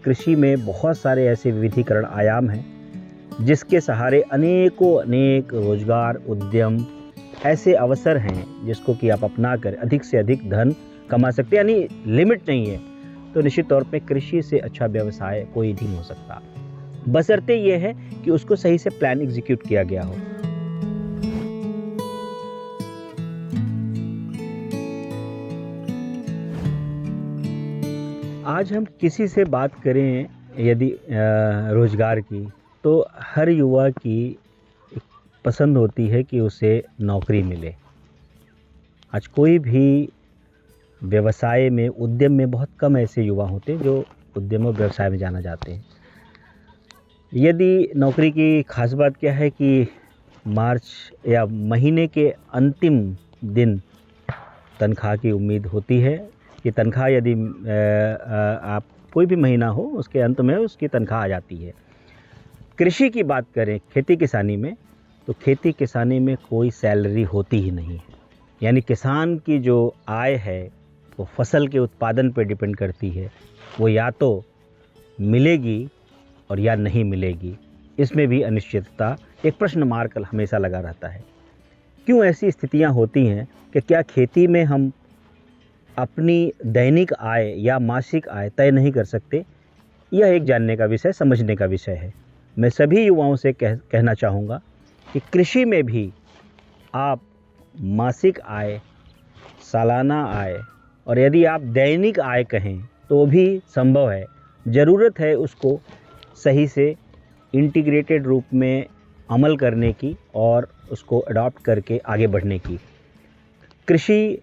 कृषि में बहुत सारे ऐसे विविधीकरण आयाम हैं जिसके सहारे अनेक रोजगार, उद्यम, ऐसे अवसर हैं जिसको कि आप अपना कर अधिक से अधिक धन कमा सकते हैं, यानी लिमिट नहीं है। तो निश्चित तौर पे कृषि से अच्छा व्यवसाय कोई नहीं हो सकता, बशर्ते ये है कि उसको सही से प्लान एग्जीक्यूट किया गया हो। आज हम किसी से बात करें यदि रोजगार की, तो हर युवा की एक पसंद होती है कि उसे नौकरी मिले। आज कोई भी व्यवसाय में, उद्यम में बहुत कम ऐसे युवा होते हैं जो उद्यम और व्यवसाय में जाना चाहते हैं। यदि नौकरी की खास बात क्या है कि मार्च या महीने के अंतिम दिन तनख्वाह की उम्मीद होती है कि तनख्वाह यदि आप कोई भी महीना हो उसके अंत में उसकी तनख्वाह आ जाती है। कृषि की बात करें, खेती किसानी में, तो खेती किसानी में कोई सैलरी होती ही नहीं है। यानी किसान की जो आय है वो फसल के उत्पादन पर डिपेंड करती है। वो या तो मिलेगी और या नहीं मिलेगी, इसमें भी अनिश्चितता, एक प्रश्न मार्क हमेशा लगा रहता है। क्यों ऐसी स्थितियां होती हैं कि क्या खेती में हम अपनी दैनिक आय या मासिक आय तय नहीं कर सकते? यह एक जानने का विषय, समझने का विषय है। मैं सभी युवाओं से कहना चाहूँगा कि कृषि में भी आप मासिक आय, सालाना आय और यदि आप दैनिक आय कहें तो भी संभव है। ज़रूरत है उसको सही से इंटीग्रेटेड रूप में अमल करने की और उसको अडॉप्ट करके आगे बढ़ने की। कृषि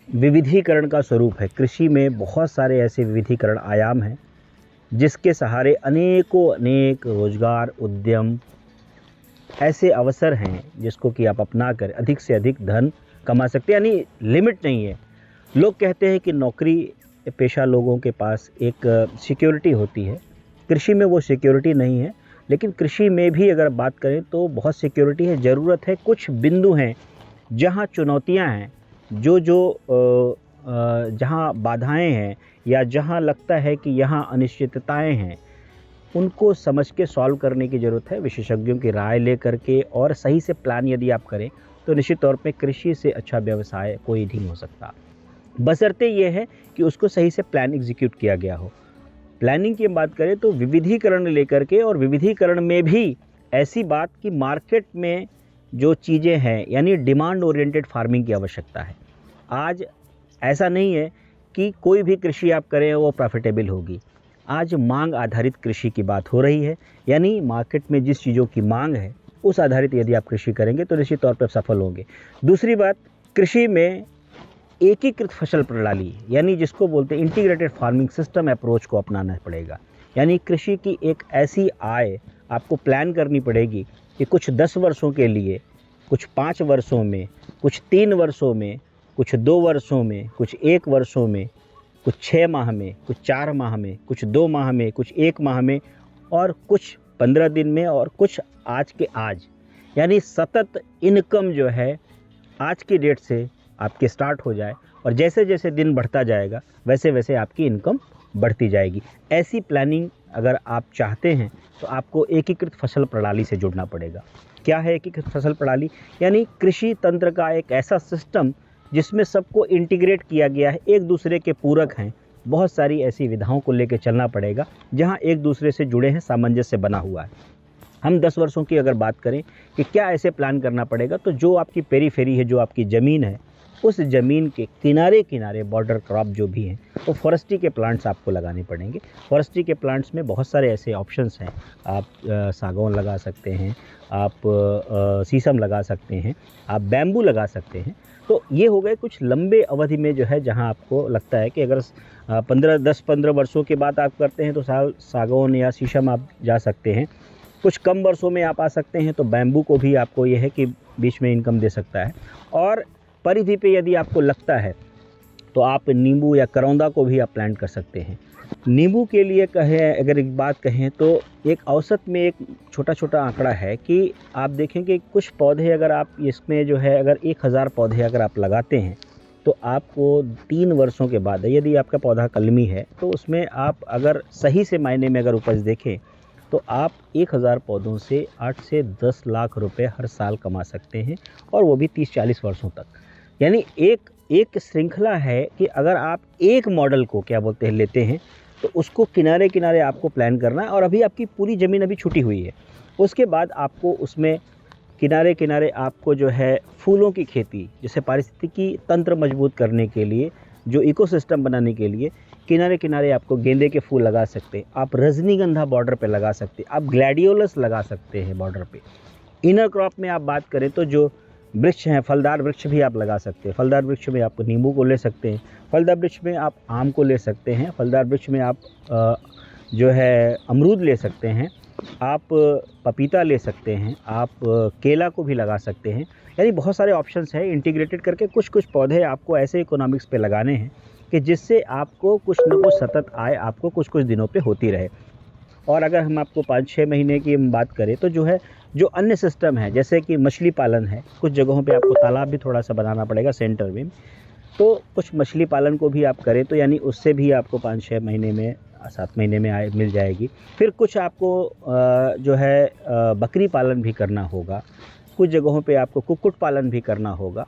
विविधीकरण का स्वरूप है। कृषि में बहुत सारे ऐसे विविधीकरण आयाम हैं जिसके सहारे अनेक रोजगार, उद्यम, ऐसे अवसर हैं जिसको कि आप अपना कर अधिक से अधिक धन कमा सकते हैं, यानी लिमिट नहीं है। लोग कहते हैं कि नौकरी पेशा लोगों के पास एक सिक्योरिटी होती है। कृषि में वो सिक्योरिटी नहीं है, लेकिन कृषि में भी अगर बात करें तो बहुत सिक्योरिटी है। ज़रूरत है, कुछ बिंदु हैं जहाँ चुनौतियाँ हैं, जहाँ बाधाएं हैं या जहाँ लगता है कि यहाँ अनिश्चितताएं हैं, उनको समझ के सॉल्व करने की ज़रूरत है। विशेषज्ञों की राय ले करके और सही से प्लान यदि आप करें तो निश्चित तौर पे कृषि से अच्छा व्यवसाय कोई नहीं हो सकता, बशर्ते ये है कि उसको सही से प्लान एग्जीक्यूट किया गया हो। प्लानिंग की बात करें तो विविधीकरण लेकर के, और विविधीकरण में भी ऐसी बात कि मार्केट में जो चीज़ें हैं, यानी डिमांड ओरिएंटेड फार्मिंग की आवश्यकता है। आज ऐसा नहीं है कि कोई भी कृषि आप करें वो प्रॉफिटेबल होगी। आज मांग आधारित कृषि की बात हो रही है, यानी मार्केट में जिस चीज़ों की मांग है उस आधारित यदि आप कृषि करेंगे तो निश्चित तौर पर सफल होंगे। दूसरी बात, कृषि में एकीकृत फसल प्रणाली, यानी जिसको बोलते हैं इंटीग्रेटेड फार्मिंग सिस्टम अप्रोच को अपनाना पड़ेगा। यानी कृषि की एक ऐसी आय आपको प्लान करनी पड़ेगी कि कुछ 10 वर्षों के लिए, कुछ 5 वर्षों में, कुछ 3 वर्षों में, कुछ 2 वर्षों में, कुछ 1 वर्षों में, कुछ 6 माह में, कुछ 4 माह में, कुछ 2 माह में, कुछ 1 माह में और कुछ 15 दिन में और कुछ आज के आज। यानी सतत इनकम जो है आज की डेट से आपके स्टार्ट हो जाए और जैसे जैसे दिन बढ़ता जाएगा वैसे वैसे आपकी इनकम बढ़ती जाएगी। ऐसी प्लानिंग अगर आप चाहते हैं तो आपको एकीकृत फसल प्रणाली से जुड़ना पड़ेगा। क्या है एकीकृत फसल प्रणाली? यानी कृषि तंत्र का एक ऐसा सिस्टम जिसमें सबको इंटीग्रेट किया गया है, एक दूसरे के पूरक हैं। बहुत सारी ऐसी विधाओं को लेकर चलना पड़ेगा जहां एक दूसरे से जुड़े हैं, सामंजस्य बना हुआ है। हम 10 वर्षों की अगर बात करें कि क्या ऐसे प्लान करना पड़ेगा, तो जो आपकी पेरीफेरी है, जो आपकी ज़मीन है, उस ज़मीन के किनारे किनारे बॉर्डर क्रॉप जो भी हैं वो फॉरेस्ट्री के प्लांट्स आपको लगाने पड़ेंगे। फॉरेस्ट्री के प्लांट्स में बहुत सारे ऐसे ऑप्शंस हैं। आप सागौन लगा सकते हैं, आप शीशम लगा सकते हैं, आप बैम्बू लगा सकते हैं। तो ये हो गए कुछ लंबे अवधि में जो है, जहां आपको लगता है कि अगर 10-15 वर्षों के बाद आप करते हैं तो सागौन या शीशम आप जा सकते हैं। कुछ कम वर्षों में आप आ सकते हैं तो बैम्बू को भी आपको ये है कि बीच में इनकम दे सकता है। और परिधि पे यदि आपको लगता है तो आप नींबू या करौंदा को भी आप प्लांट कर सकते हैं। नींबू के लिए कहें, अगर एक बात कहें तो एक औसत में एक छोटा छोटा आंकड़ा है कि आप देखें कि कुछ पौधे अगर आप इसमें जो है, अगर 1000 पौधे अगर आप लगाते हैं तो आपको 3 वर्षों के बाद यदि आपका पौधा कलमी है तो उसमें आप अगर सही से मायने में अगर उपज देखें तो आप 1000 पौधों से 8 से 10 लाख रुपए हर साल कमा सकते हैं, और वो भी 30-40 वर्षों तक। यानी एक श्रृंखला है कि अगर आप एक मॉडल को क्या बोलते हैं लेते हैं तो उसको किनारे किनारे आपको प्लान करना है, और अभी आपकी पूरी ज़मीन अभी छुटी हुई है। उसके बाद आपको उसमें किनारे किनारे आपको जो है फूलों की खेती, जैसे पारिस्थितिकी तंत्र मजबूत करने के लिए, जो इकोसिस्टम बनाने के लिए किनारे किनारे आपको गेंदे के फूल लगा सकते हैं, आप रजनीगंधा बॉर्डर पे लगा सकते हैं, आप ग्लैडियोलस लगा सकते हैं बॉर्डर पे। इनर क्रॉप में आप बात करें तो जो वृक्ष हैं, फलदार वृक्ष भी आप लगा सकते हैं। फलदार वृक्ष में आप नींबू को ले सकते हैं, फलदार वृक्ष में आप आम को ले सकते हैं, फलदार वृक्ष में आप जो है अमरूद ले सकते हैं, आप पपीता ले सकते हैं, आप केला को भी लगा सकते हैं। यानी बहुत सारे ऑप्शंस हैं। इंटीग्रेटेड करके कुछ कुछ पौधे आपको ऐसे इकोनॉमिक्स पे लगाने हैं कि जिससे आपको कुछ न कुछ सतत आय आपको कुछ कुछ दिनों पे होती रहे। और अगर हम आपको 5-6 महीने की हम बात करें तो जो अन्य सिस्टम है, जैसे कि मछली पालन है, कुछ जगहों पे आपको तालाब भी थोड़ा सा बनाना पड़ेगा सेंटर में, तो कुछ मछली पालन को भी आप करें तो यानी उससे भी आपको 5-6 महीने में 7 महीने में आय मिल जाएगी। फिर कुछ आपको जो है बकरी पालन भी करना होगा, कुछ जगहों पे आपको कुक्कुट पालन भी करना होगा।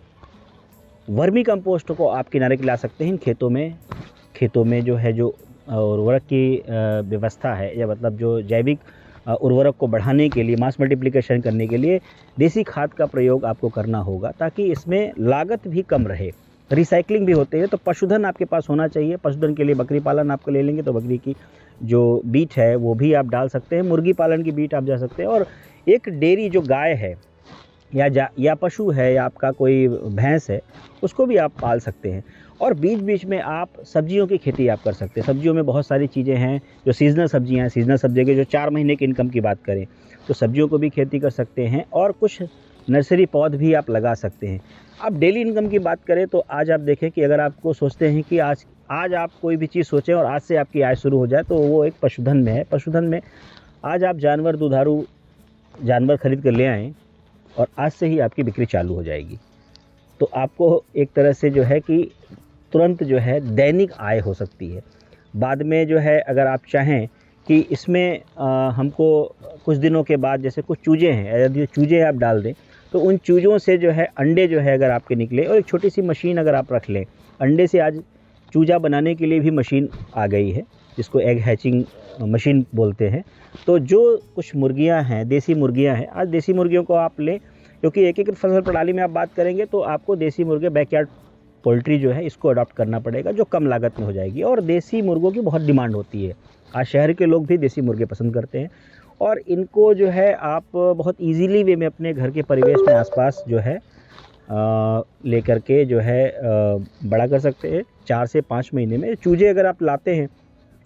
वर्मी कंपोस्ट को आप किनारे ला सकते हैं खेतों में जो है जो उर्वरक की व्यवस्था है, या मतलब जो जैविक उर्वरक को बढ़ाने के लिए, मास मल्टीप्लिकेशन करने के लिए देसी खाद का प्रयोग आपको करना होगा, ताकि इसमें लागत भी कम रहे। रिसाइकलिंग भी होते हैं। तो पशुधन आपके पास होना चाहिए। पशुधन के लिए बकरी पालन आपको ले लेंगे तो बकरी की जो बीट है वो भी आप डाल सकते हैं, मुर्गी पालन की बीट आप जा सकते हैं, और एक डेयरी जो गाय है या पशु है या आपका कोई भैंस है उसको भी आप पाल सकते हैं। और बीच बीच में आप सब्जियों की खेती आप कर सकते हैं। सब्जियों में बहुत सारी चीज़ें हैं जो सीज़नल सब्जियां हैं। सीज़नल सब्जियों के जो 4 महीने की इनकम की बात करें तो सब्जियों को भी खेती कर सकते हैं, और कुछ नर्सरी पौध भी आप लगा सकते हैं। अब डेली इनकम की बात करें तो आज आप देखें कि अगर आपको सोचते हैं कि आज आप कोई भी चीज़ सोचें और आज से आपकी आय शुरू हो जाए, तो वो एक पशुधन में है। पशुधन में आज आप दुधारू जानवर खरीद कर ले आएँ और आज से ही आपकी बिक्री चालू हो जाएगी। तो आपको एक तरह से जो है कि तुरंत जो है दैनिक आय हो सकती है। बाद में जो है अगर आप चाहें कि इसमें हमको कुछ दिनों के बाद, जैसे कुछ चूजे हैं, यदि चूजे आप डाल दें तो उन चूज़ों से जो है अंडे जो है अगर आपके निकले, और एक छोटी सी मशीन अगर आप रख लें, अंडे से आज चूजा बनाने के लिए भी मशीन आ गई है जिसको एग हैचिंग मशीन बोलते हैं। तो जो कुछ मुर्गियां हैं, देसी मुर्गियां हैं, आज देसी मुर्गियों को आप लें, क्योंकि एकीकृत फसल प्रणाली में आप बात करेंगे तो आपको देसी मुर्गे, बैकयार्ड पोल्ट्री जो है इसको अडॉप्ट करना पड़ेगा, जो कम लागत में हो जाएगी। और देसी मुर्गों की बहुत डिमांड होती है। आज शहर के लोग भी देसी मुर्गे पसंद करते हैं, और इनको जो है आप बहुत इजीली वे में अपने घर के परिवेश में आसपास जो है लेकर के जो है बड़ा कर सकते हैं। 4 से 5 महीने में चूजे अगर आप लाते हैं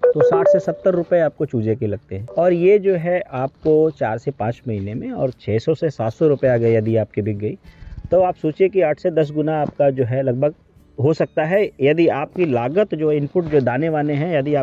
तो 60 से 70 रुपए आपको चूजे के लगते हैं, और ये जो है आपको 4 से 5 महीने में, और 600 से 700 रुपए आ गए यदि आपके बिक गई, तो आप सोचिए कि 8 से 10 गुना आपका जो है लगभग हो सकता है। यदि आपकी लागत जो इनपुट जो दाने वाने हैं, यदि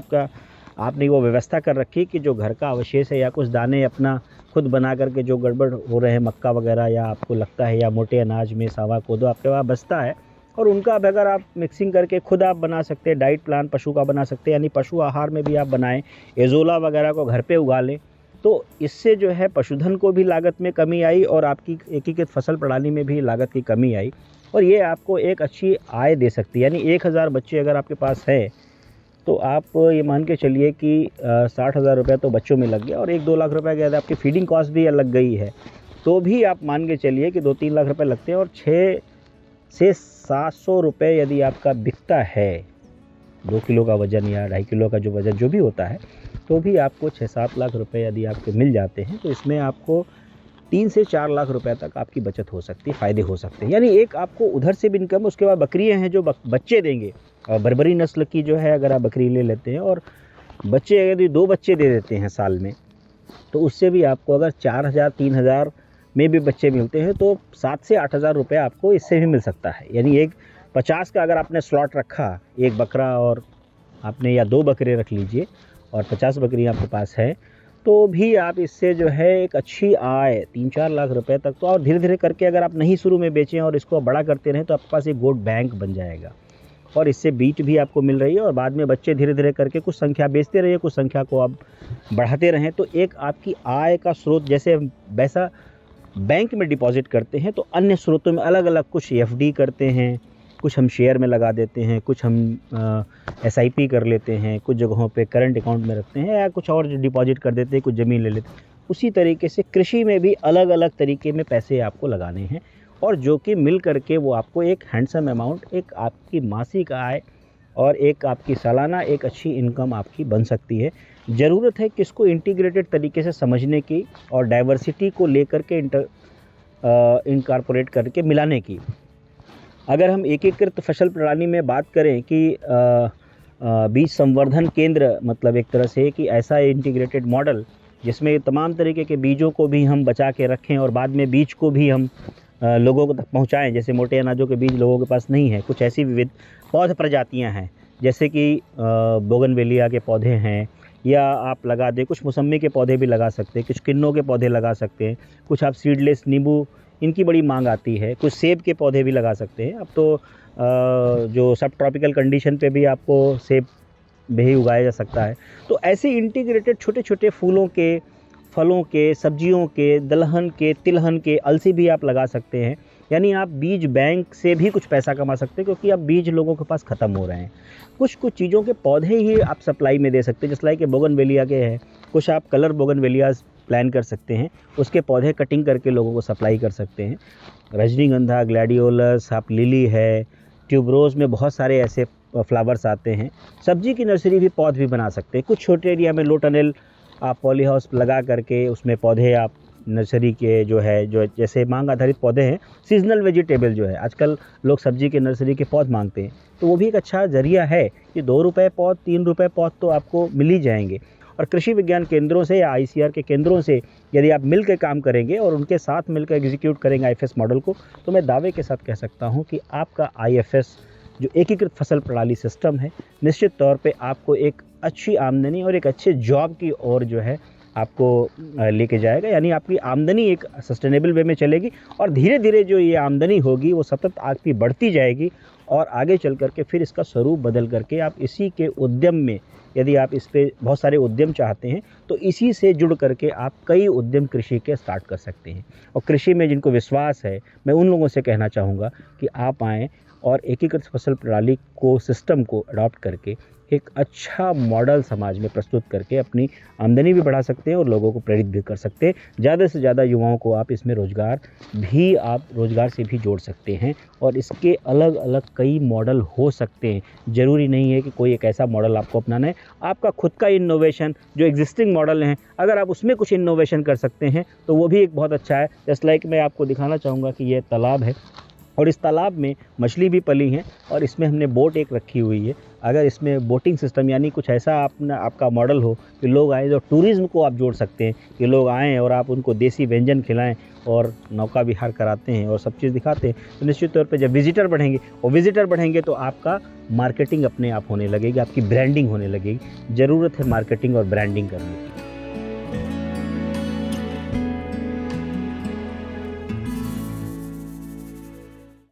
आपने वो व्यवस्था कर रखी कि जो घर का अवशेष है या कुछ दाने अपना खुद बना करके जो गड़बड़ हो रहे हैं, मक्का वगैरह, या आपको लगता है या मोटे अनाज में सावा कोदो आपके पास बचता है, और उनका अब अगर आप मिक्सिंग करके खुद आप बना सकते हैं, डाइट प्लान पशु का बना सकते हैं, यानी पशु आहार में भी आप बनाएं, एजोला वगैरह को घर पे उगा लें, तो इससे जो है पशुधन को भी लागत में कमी आई और आपकी एकीकृत फसल प्रणाली में भी लागत की कमी आई, और ये आपको एक अच्छी आय दे सकती है। यानी 1000 बच्चे अगर आपके पास है तो आप ये मान के चलिए कि 60,000 रुपये तो बच्चों में लग गया, और 1-2 लाख रुपए के आपकी फीडिंग कॉस्ट भी लग गई है, तो भी आप मान के चलिए कि 2-3 लाख रुपए लगते हैं। और 6 से 700 रुपये यदि आपका बिकता है, 2 किलो का वज़न या 2.5 किलो का जो वज़न जो भी होता है, तो भी आपको 6-7 लाख रुपए यदि आपके मिल जाते हैं, तो इसमें आपको 3 से 4 लाख रुपए तक आपकी बचत हो सकती है, फ़ायदे हो सकते हैं। यानी एक आपको उधर से भी इनकम, उसके बाद बकरियाँ हैं जो बच्चे देंगे, और बर्बरी नस्ल की जो है अगर आप बकरी ले लेते हैं और बच्चे यदि 2 बच्चे दे देते हैं साल में, तो उससे भी आपको अगर 4,000-3,000 में भी बच्चे मिलते हैं तो 7 से 8,000 रुपये आपको इससे भी मिल सकता है। यानी एक 50 का अगर आपने स्लॉट रखा, एक बकरा और आपने, या 2 बकरे रख लीजिए और 50 बकरी आपके पास है, तो भी आप इससे जो है एक अच्छी आय 3-4 लाख रुपए तक तो, और धीरे-धीरे करके अगर आप नहीं शुरू में बेचें और इसको बड़ा करते रहें तो आपके पास एक गोट बैंक बन जाएगा और इससे बीट भी आपको मिल रही है और बाद में बच्चे धीरे-धीरे करके कुछ संख्या बेचते रहिए, कुछ संख्या को आप बढ़ाते रहें, तो एक आपकी आय का स्रोत जैसे वैसा बैंक में डिपॉज़िट करते हैं तो अन्य स्रोतों में अलग-अलग कुछ एफडी करते हैं, कुछ हम शेयर में लगा देते हैं, कुछ हम एसआईपी कर लेते हैं, कुछ जगहों पे करंट अकाउंट में रखते हैं या कुछ और डिपॉज़िट कर देते हैं, कुछ ज़मीन ले लेते हैं। उसी तरीके से कृषि में भी अलग-अलग तरीके में पैसे आपको लगाने हैं और जो कि मिल कर के वो आपको एक हैंडसम अमाउंट, एक आपकी मासिक आय और एक आपकी सालाना एक अच्छी इनकम आपकी बन सकती है। ज़रूरत है कि इसको इंटीग्रेटेड तरीके से समझने की और डाइवर्सिटी को लेकर के इनकॉर्पोरेट करके मिलाने की। अगर हम एकीकृत फसल प्रणाली में बात करें कि बीज संवर्धन केंद्र मतलब एक तरह से कि ऐसा इंटीग्रेटेड मॉडल जिसमें तमाम तरीके के बीजों को भी हम बचा के रखें और बाद में बीज को भी हम लोगों को तक पहुंचाएं। जैसे मोटे अनाजों के बीज लोगों के पास नहीं है, कुछ ऐसी विविध पौध प्रजातियां हैं जैसे कि बोगनवेलिया के पौधे हैं या आप लगा दें, कुछ मौसमी के पौधे भी लगा सकते हैं, कुछ किन्नों के पौधे लगा सकते हैं, कुछ आप सीडलेस नींबू, इनकी बड़ी मांग आती है, कुछ सेब के पौधे भी लगा सकते हैं। अब तो जो सब ट्रॉपिकल कंडीशन पे भी आपको सेब भी उगाया जा सकता है। तो ऐसे इंटीग्रेटेड छोटे-छोटे फूलों के, फलों के, सब्जियों के, दलहन के, तिलहन के, अलसी भी आप लगा सकते हैं। यानी आप बीज बैंक से भी कुछ पैसा कमा सकते हैं क्योंकि अब बीज लोगों के पास ख़त्म हो रहे हैं। कुछ-कुछ चीज़ों के पौधे ही आप सप्लाई में दे सकते हैं, जैसे कि बोगनवेलिया के हैं, कुछ आप कलर बोगनवेलियाज़ प्लान कर सकते हैं, उसके पौधे कटिंग करके लोगों को सप्लाई कर सकते हैं। रजनीगंधा, ग्लैडियोलस, आप लिली है, ट्यूबरोज़ में बहुत सारे ऐसे फ्लावर्स आते हैं। सब्जी की नर्सरी भी पौध भी बना सकते हैं। कुछ छोटे एरिया में लो टनल आप पॉली हाउस लगा करके उसमें पौधे आप नर्सरी के जो है, जो जैसे मांग आधारित पौधे हैं, सीजनल वेजिटेबल जो है, आजकल लोग सब्जी के नर्सरी के पौध मांगते हैं, तो वो भी एक अच्छा ज़रिया है कि 2 रुपए पौध, 3 रुपए पौध तो आपको मिल ही जाएंगे। और कृषि विज्ञान केंद्रों से या आईसीआर के केंद्रों से यदि आप मिल के काम करेंगे और उनके साथ मिलकर एग्जीक्यूट करेंगे आईएफएस मॉडल को, तो मैं दावे के साथ कह सकता हूँ कि आपका आईएफएस जो एकीकृत फसल प्रणाली सिस्टम है, निश्चित तौर पे आपको एक अच्छी आमदनी और एक अच्छे जॉब की ओर जो है आपको लेके जाएगा। यानी आपकी आमदनी एक सस्टेनेबल वे में चलेगी और धीरे-धीरे जो ये आमदनी होगी वो सतत आपकी बढ़ती जाएगी और आगे चल कर के फिर इसका स्वरूप बदल करके आप इसी के उद्यम में, यदि आप इस पे बहुत सारे उद्यम चाहते हैं तो इसी से जुड़ करके आप कई उद्यम कृषि के स्टार्ट कर सकते हैं। और कृषि में जिनको विश्वास है, मैं उन लोगों से कहना चाहूँगा कि आप आएँ और एकीकृत फसल प्रणाली को, सिस्टम को अडॉप्ट करके एक अच्छा मॉडल समाज में प्रस्तुत करके अपनी आमदनी भी बढ़ा सकते हैं और लोगों को प्रेरित भी कर सकते हैं। ज़्यादा से ज़्यादा युवाओं को आप इसमें रोज़गार से भी जोड़ सकते हैं और इसके अलग-अलग कई मॉडल हो सकते हैं। ज़रूरी नहीं है कि कोई एक ऐसा मॉडल आपको अपनाना है। आपका खुद का इनोवेशन जो एग्जिस्टिंग मॉडल हैं, अगर आप उसमें कुछ इनोवेशन कर सकते हैं तो वो भी एक बहुत अच्छा है। जस्ट लाइक मैं आपको दिखाना चाहूँगा कि ये तालाब है और इस तालाब में मछली भी पली हैं और इसमें हमने बोट एक रखी हुई है। अगर इसमें बोटिंग सिस्टम यानी कुछ ऐसा आपका मॉडल हो कि लोग आएँ, तो टूरिज़्म को आप जोड़ सकते हैं कि लोग आएँ और आप उनको देसी व्यंजन खिलाएँ और नौका विहार कराते हैं और सब चीज़ दिखाते हैं, तो निश्चित तौर पे जब विज़िटर बढ़ेंगे तो आपका मार्केटिंग अपने आप होने लगेगी, आपकी ब्रांडिंग होने लगेगी। ज़रूरत है मार्केटिंग और ब्रांडिंग करने की।